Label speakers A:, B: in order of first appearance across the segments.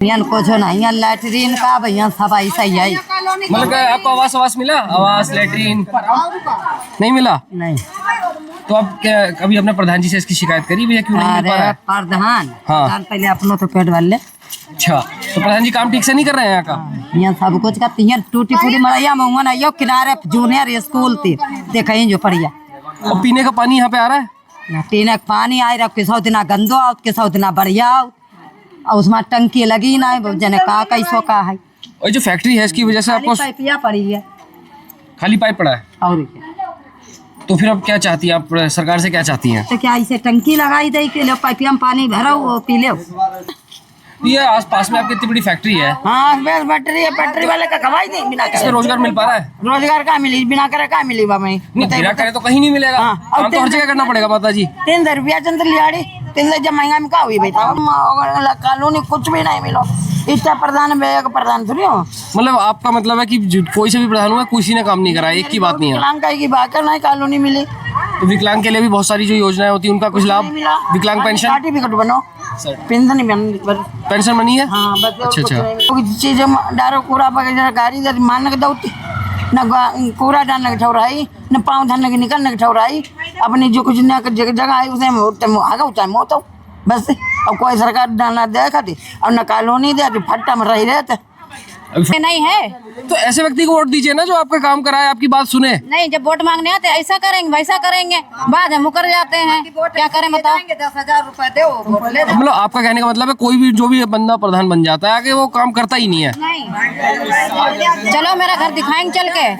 A: कुछ नहीं, लैटरीन का भैया सफाई सही है।
B: मतलब आपको आवास मिला? आवास लैटरीन नहीं मिला?
A: नहीं।
B: तो आप क्या कभी अपने प्रधान जी से इसकी शिकायत करी भैया क्यों नहीं मिल पा रहा है?
A: प्रधान
B: हाँ।
A: पहले अपनों तो पेट वाले।
B: अच्छा, तो प्रधान जी काम ठीक से नहीं कर रहे हैं यहाँ का?
A: यहाँ सब कुछ करती हैं, टूटी फूटी मरैया मंगवा ना यो किनारे जूनियर स्कूल थी देखें जो पढ़िया।
B: और पीने का पानी यहाँ पे आ रहा है?
A: ना पीने का पानी आए रहा, किसौ दिना गंदो आओ, किसौ दिना बढ़िया आओ, और उसमें टंकी लगी ना जने का कैसो का है।
B: और जो फैक्ट्री है इसकी वजह से आपको
A: पाइपिया पड़ी है,
B: खाली पाइप पड़ा है।
A: और क्या?
B: तो फिर अब क्या चाहती हैं आप, सरकार से क्या चाहती हैं?
A: तो क्या इसे टंकी लगाई दे के लो, पाइपिया में पानी भरो वो पी लो।
B: ये आस पास में आपकी इतनी बड़ी फैक्ट्री है।
A: हाँ बस बैटरी है, बैटरी वाले का कमाई नहीं, बिना
B: इसमें रोजगार मिल पा रहा है?
A: रोजगार का मिली, बिना करे का मिली बाबा।
B: नहीं, बिना करे तो कहीं नहीं मिलेगा।
A: हाँ,
B: काम तो हर जगह करना पड़ेगा माता जी।
A: 3 रुपया चंद्र लियाड़ी 3 जब महंगा में का हुई बेटा, कानूनी कुछ भी नहीं मिलो। इतना प्रधान प्रधान थोड़ी हो।
B: मतलब आपका मतलब है कि कोई से भी प्रधान हुआ किसी ने काम नहीं करा, एक की बात नहीं है।
A: विकलांग की बात है, नहीं कानूनी मिली।
B: तो विकलांग के लिए भी बहुत सारी जो योजनाएं होती है उनका कुछ लाभ, विकलांग पेंशन,
A: सर्टिफिकेट बनो, पेंशन
B: पेंशन बनी है।
A: हाँ बस।
B: अच्छा।
A: चीज डारो कूड़ा वगैरह गाड़ी मान के दौती न, कूड़ा डालने की ठौराई न, पाँव धरने की निकलने की ठौराई, अपनी जो कुछ जगह है उसे आगे चाहे मोतो बस। अब कोई सरकार डालना दे खाती और न कॉलोनी दे, फट्टा में रही रहते
C: नहीं है।
B: तो ऐसे व्यक्ति को वोट दीजिए ना जो आपका काम कराए, आपकी बात सुने।
C: नहीं, जब वोट मांगने आते ऐसा करेंगे वैसा करेंगे, बाद में मुकर जाते हैं। क्या करें बताओ?
A: 10,000 रुपए दो।
B: मतलब आपका कहने का मतलब है कोई भी जो भी बंदा प्रधान बन जाता है आगे वो काम करता ही नहीं है।
C: नहीं, चलो मेरा घर दिखाएंगे चल के,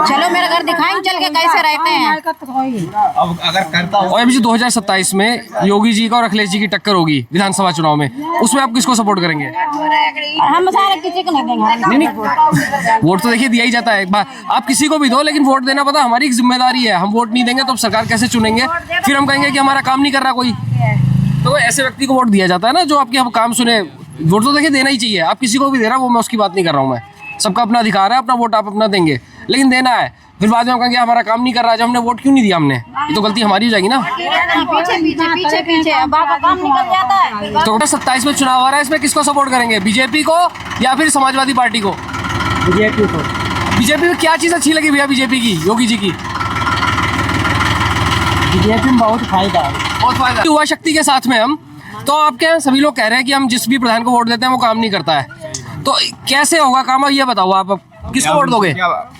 C: चलो मेरा घर दिखाएंगे चल के कैसे रहते हैं।
D: अब अगर करता हो।
B: और अभी जो 2027 में योगी जी का और अखिलेश जी की टक्कर होगी विधानसभा चुनाव में, उसमें आप किसको सपोर्ट करेंगे?
C: हम सारे किसी को नहीं देंगे।
B: नहीं, वोट तो देखिए दिया ही जाता है एक बार, आप किसी को भी दो, लेकिन वोट देना पता हमारी एक जिम्मेदारी है। हम वोट नहीं देंगे तो सरकार कैसे चुनेंगे? फिर हम कहेंगे कि हमारा काम नहीं कर रहा कोई। तो ऐसे व्यक्ति को वोट दिया जाता है ना जो आपके काम सुने। वोट तो देखिए देना ही चाहिए, आप किसी को भी देना, वो मैं उसकी बात नहीं कर रहा हूँ। मैं सबका अपना अधिकार है, अपना वोट आप अपना देंगे, लेकिन देना है। फिर बाद में हम कहेंगे हमारा काम नहीं कर रहा है, जब हमने वोट क्यों नहीं दिया हमने, ये तो गलती हमारी हो जाएगी ना।
C: पीछे काम निकल जाता है।
B: तो 2027 में चुनाव आ रहा है, इसमें किसको सपोर्ट करेंगे? बीजेपी को या फिर समाजवादी पार्टी को?
A: बीजेपी को।
B: बीजेपी में क्या चीज अच्छी लगी भैया बीजेपी की, योगी जी की?
A: बीजेपी में बहुत फायदा है,
B: बहुत फायदा। युवा शक्ति के साथ में हम, तो आपके यहाँ सभी लोग कह रहे हैं कि हम जिस भी प्रधान को वोट देते हैं वो काम नहीं करता है, तो कैसे होगा काम? ये बताओ आप किसको वोट दोगे?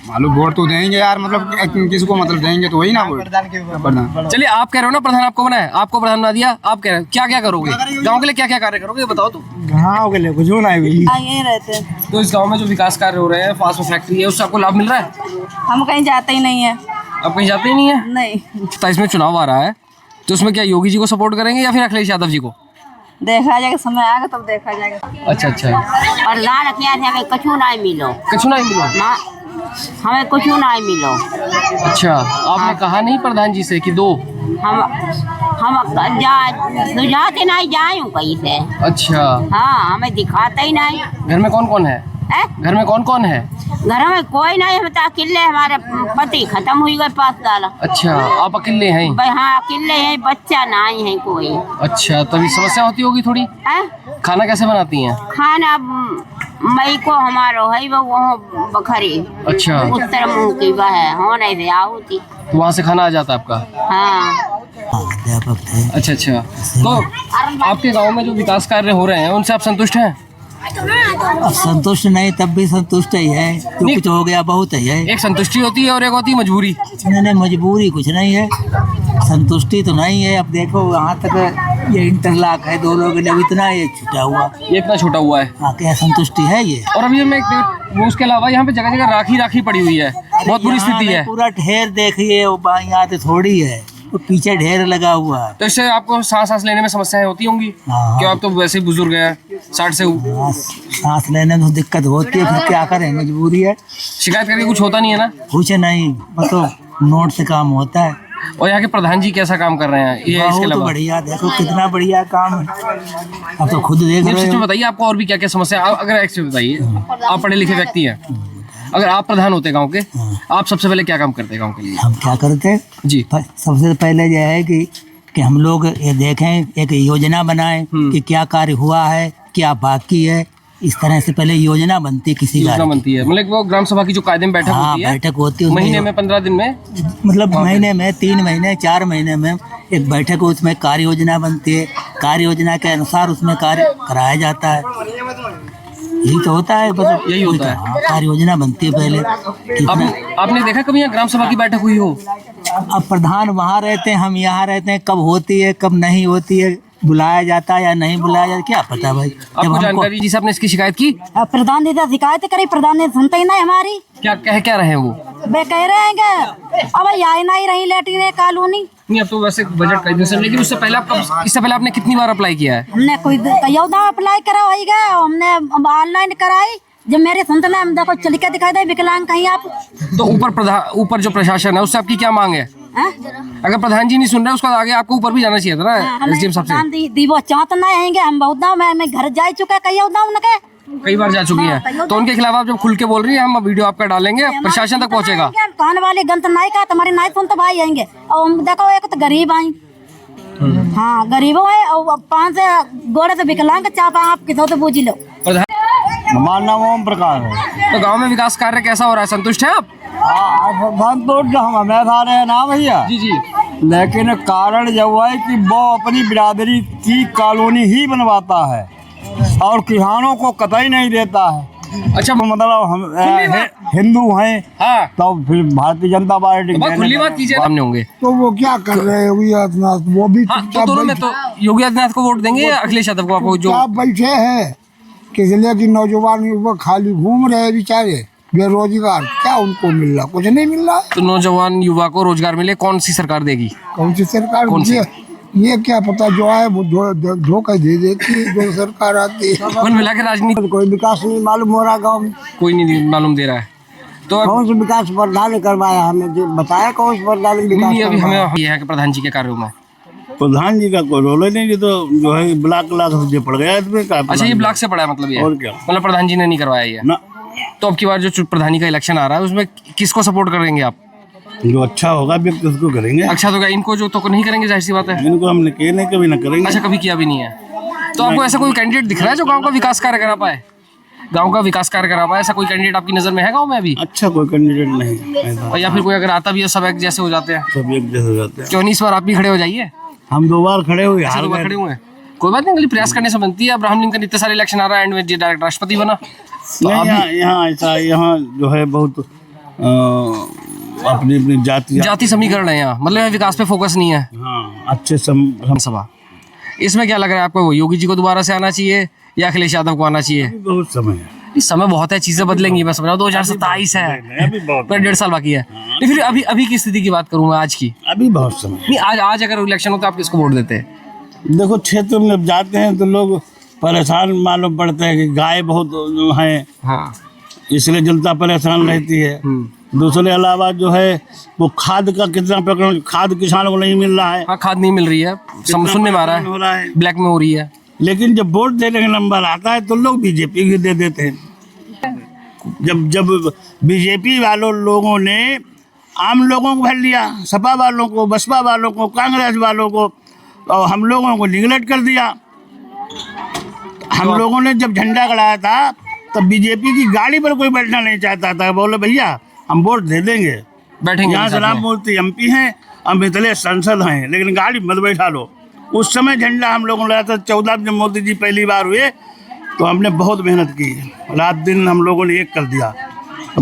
D: मालूम वोट तो देंगे यार, मतलब किसको मतलब देंगे तो वही ना वोट प्रधान।
B: चलिए आप कह रहे हो ना प्रधान आपको बनाया, आपको प्रधान बना दिया, आप कह रहे हो क्या क्या करोगे गांव के लिए, क्या क्या कार्य करोगे बताओ तो।
D: गाँव के लिए कुछ ना है,
A: यही रहते हैं।
B: तो इस गांव में जो विकास कार्य हो रहे हैं, फास्ट फूड फैक्ट्री है, उससे आपको लाभ मिल रहा है?
A: हम कहीं जाते ही नहीं है।
B: आप कहीं जाते ही नहीं है?
A: नहीं।
B: तो इसमें चुनाव आ रहा है तो उसमें क्या योगी जी को सपोर्ट करेंगे या फिर अखिलेश यादव जी को?
A: देखा जाएगा, समय आएगा तब देखा जाएगा।
B: अच्छा अच्छा।
E: और लाल किया थे हमें कछु नहीं मिलो,
B: कछु नहीं मिलो
E: ना हमें कुछ नहीं मिलो।
B: अच्छा, आपने कहा नहीं प्रधान जी से कि दो?
E: हम सुझाते नहीं जाए कहीं से।
B: अच्छा।
E: हाँ, हमें दिखाते ही नहीं।
B: घर में कौन कौन है? घर में कौन कौन है?
E: घर में कोई नहीं, हम तो अकेले, हमारे पति खत्म हुई गए 5 साल।
B: अच्छा, आप अकेले हैं?
E: हाँ अकेले हैं, बच्चा नहीं है कोई।
B: अच्छा, तभी समस्या होती होगी थोड़ी। खाना कैसे बनाती हैं?
E: खाना मई को हमारो है वो बखरी।
B: अच्छा।
E: उत्तर मुँह की वह है, हो नहीं दे आओ थी,
B: तो वहाँ से खाना आ जाता है आपका?
E: हाँ।
B: अच्छा अच्छा। तो आपके गांव में जो विकास कार्य हो रहे हैं उनसे आप संतुष्ट हैं?
F: अब संतुष्ट नहीं तब भी संतुष्ट ही है, जो कुछ हो गया बहुत ही है।
B: एक संतुष्टि होती है और एक होती है मजबूरी।
F: नहीं, मजबूरी कुछ नहीं है, संतुष्टि तो नहीं है। अब देखो यहाँ तक ये इंटरलॉक है दोनों के लिए, इतना ये छूटा हुआ,
B: ये इतना छोटा हुआ है।
F: हाँ, क्या संतुष्टि है ये?
B: और अभी मैं वो उसके अलावा यहाँ पे जगह जगह राखी पड़ी हुई है, बहुत बुरी स्थिति है।
F: पूरा ढेर देखिए, यहाँ तो थोड़ी है, तो पीछे ढेर लगा हुआ है।
B: तो इससे आपको सांस लेने में समस्याएं होती होंगी? क्यों, आप तो वैसे ही बुजुर्ग हैं, 60 से
F: सांस लेने में दिक्कत होती है, फिर क्या करें, मजबूरी है।
B: शिकायत करके कुछ होता नहीं है ना?
F: कुछ नहीं, मतलब नोट से काम होता है।
B: और यहाँ के प्रधान जी कैसा काम कर रहे हैं? ये इसके अलावा
F: बढ़िया, देखो कितना बढ़िया काम है, अब तो खुद देख रहे हो।
B: बताइए आपको और भी क्या क्या समस्या, अगर एक बताइए, आप पढ़े लिखे व्यक्ति हैं, अगर आप प्रधान होते गांव के, आप सबसे पहले क्या काम करते गांव के लिए?
F: हम क्या करते
B: जी?
F: सबसे पहले यह है कि हम लोग ये देखें, एक योजना बनाएं कि क्या कार्य हुआ है, क्या बाकी है, इस तरह से पहले योजना बनती है किसी
B: योजना
F: कार्य की।
B: बनती है, मतलब वो ग्राम सभा की जो कायदे में बैठक
F: हाँ,
B: होती है,
F: बैठक होती है उसमें
B: महीने में 15 दिन में,
F: मतलब महीने में 3 महीने 4 महीने में एक बैठक हो, उसमें कार्य योजना बनती है, कार्य योजना के अनुसार उसमें कार्य कराया जाता है। यही तो होता है, बस
B: यही होता है।
F: हाँ, कार्य योजना बनती है पहले। कितना
B: आपने देखा कभी यहाँ ग्राम सभा की बैठक हुई हो?
F: अब प्रधान वहाँ रहते हैं, हम यहाँ रहते हैं, कब होती है कब नहीं होती है, बुलाया जाता है या नहीं बुलाया जाता, क्या पता भाई। जब
B: आपको
F: हमको
B: जानकारी, जिसे आपने इसकी शिकायत की,
C: प्रधान जी से शिकायत करी, प्रधान जी सुनते ही नहीं हमारी।
B: क्या रहे हैं वो?
C: वे कह रहे हैं कि अब आई नहीं रही लेटरिन कॉलोनी।
B: नहीं, अब तो वैसे बजट कई दिन से, लेकिन इससे पहले आपने कितनी बार अप्लाई किया है?
C: हमने कोई कयोदा अप्लाई करा होई गया, हमने ऑनलाइन कराई। जब मेरे सुनते ना, हम देखो चल के दिखाई दे विकलांग कहीं आप।
B: तो ऊपर जो प्रशासन है उससे आपकी क्या मांग है?
C: हाँ?
B: अगर प्रधान जी नहीं सुन रहे, उसका आगे आपको ऊपर भी जाना चाहिए था ना, एसडीएम साहब से।
C: दीवो चाहत ना आएंगे, हम बहुत दाव मैं घर जा चुका कयोदा उनके।
B: कई बार जा चुकी हैं, तो उनके खिलाफ आप जब खुल के बोल रही हैं, हम वीडियो आपका डालेंगे, प्रशासन तक पहुंचेगा।
C: कान वाली गंत नहीं का तुम्हारी नहीं सुन तो भाई आएंगे। और हम देखो एक तो गरीब आई, हाँ गरीबों है, और 5 से गोड़े से विकलांग चापा आप किसो तो बूझी लो।
G: हमारा नाम ओम प्रकाश है।
B: तो गांव में विकास कार्य कैसा हो रहा है, संतुष्ट है आप?
G: संतुष्ट हम हमेशा रहे ना भैया
B: जी जी।
G: लेकिन कारण जब है कि वो अपनी बिरादरी की कॉलोनी ही बनवाता है और किसानों को कतई नहीं देता है।
B: अच्छा,
G: मतलब हम हिंदू हैं,
B: हाँ,
G: तो फिर भारतीय जनता पार्टी
B: बहुत खुली बात कीजिए, सामने होंगे।
H: तो वो क्या कर रहे हैं योगी आदित्यनाथ? वो भी
B: हाँ, तो दोनों में तो योगी आदित्यनाथ को वोट देंगे या अखिलेश यादव को? आपको जो
H: आप बैठे हैं किसलिए कि नौजवान वो खाली घूम रहे हैं बेचारे बेरोजगार, क्या उनको मिल रहा? कुछ नहीं मिल रहा।
B: तो नौजवान युवा को रोजगार मिले, कौन सी सरकार देगी?
H: कौन सी सरकार?
B: कौन सी?
H: ये क्या पता, जो है वो धोखा दे देती है जो सरकार आती है।
B: कौन मिला के राजनीति?
H: कोई विकास नहीं मालूम हो रहा गाँव में,
B: कोई नहीं मालूम दे रहा है। तो
H: कौन सा विकास प्रधान ने करवाया? हमें जो बताया कौन सा प्रधान ने विकास
B: अभी हमें
H: करवाया?
B: ये है कि प्रधान जी के कार्यों में,
G: प्रधान जी का कोई रोल ही नहीं, ये तो जो है ब्लॉक से पड़ गया इसमें का।
B: अच्छा, ये ब्लॉक से पड़ा है, मतलब ये
G: और क्या?
B: मतलब प्रधान जी ने नहीं करवाया ये
G: ना,
B: तो अब की बार जो प्रधानी का इलेक्शन आ रहा है, उसमें किसको सपोर्ट करेंगे आप?
G: जो अच्छा होगा व्यक्ति उसको करेंगे।
B: अच्छा, तो क्या इनको जो तो नहीं करेंगे? जाहिर सी बात है,
G: इनको हमने किए नहीं, कभी ना करेंगे।
B: अच्छा, कभी किया भी नहीं है। तो आपको ऐसा कोई कैंडिडेट दिख रहा है जो गांव का विकास कार्य करा पाए? गांव का विकास कार्य करा पाए, ऐसा कोई कैंडिडेट आपकी नजर में है गांव में अभी?
G: अच्छा, कोई कैंडिडेट नहीं ऐसा।
B: और या फिर कोई अगर आता भी है, सब एक जैसे हो जाते हैं?
G: सब एक जैसे हो जाते हैं।
B: क्यों नहीं इस बार आप भी खड़े हो जाइए?
G: हम 2 बार खड़े हुए,
B: अच्छा,
G: हार
B: 2 बार
G: गए।
B: खड़े हुए हैं, कोई बात नहीं, अगली प्रयास करने से बनती है। अब्राहम लिंकन इतने सारे इलेक्शन आ रहा है, एंड में डायरेक्ट राष्ट्रपति बना। तो
G: नहीं, यहाँ ऐसा, यहाँ जो है बहुत अपनी अपनी
B: जाति समीकरण है यहाँ, मतलब यहाँ विकास पे फोकस नहीं है।
G: हाँ, अच्छे
B: सभा इसमें क्या लग रहा है आपको? योगी जी को दोबारा से आना चाहिए या अखिलेश यादव को आना चाहिए?
G: बहुत समय है,
B: इस समय बहुत है, चीजें बदलेंगी। मैं समझ रहा हूँ 2027 है,
G: अभी बहुत,
B: पर 1.5 साल बाकी है। नहीं, फिर अभी की स्थिति की बात करूँ मैं, आज की।
G: अभी बहुत समय।
B: नहीं, आज अगर इलेक्शन हो तो आप किसको वोट देते हैं?
G: देखो, क्षेत्र में जब जाते हैं तो लोग परेशान मालूम पड़ते हैं कि गाय बहुत हैं,
B: हाँ,
G: इसलिए जनता परेशान रहती है। दूसरे अलावा जो है वो खाद का कितना प्रकरण, खाद किसानों को नहीं मिल रहा है।
B: हाँ, खाद नहीं मिल रही है, सुनने में आ
G: हो
B: रहा
G: रहा
B: है,
G: है।
B: ब्लैक में हो रही है।
G: लेकिन जब वोट देने का नंबर आता है तो लोग बीजेपी को दे देते हैं। जब बीजेपी वालों लोगों ने आम लोगों को भर लिया, सपा वालों को, बसपा वालों को, कांग्रेस वालों को, और हम लोगों को निगलेक्ट कर दिया। हम लोगों ने जब झंडा गड़ाया था तब बीजेपी की गाड़ी पर कोई बैठना नहीं चाहता था। बोले भैया हम वोट दे देंगे,
B: बैठेंगे
G: यहाँ से राम मूर्ति MP हैं, हम इतने सांसद हैं, लेकिन गाड़ी मत बैठा लो। उस समय झंडा हम लोगों ने लाया था 14 जब मोदी जी पहली बार हुए तो हमने बहुत मेहनत की, रात दिन हम लोगों ने एक कर दिया।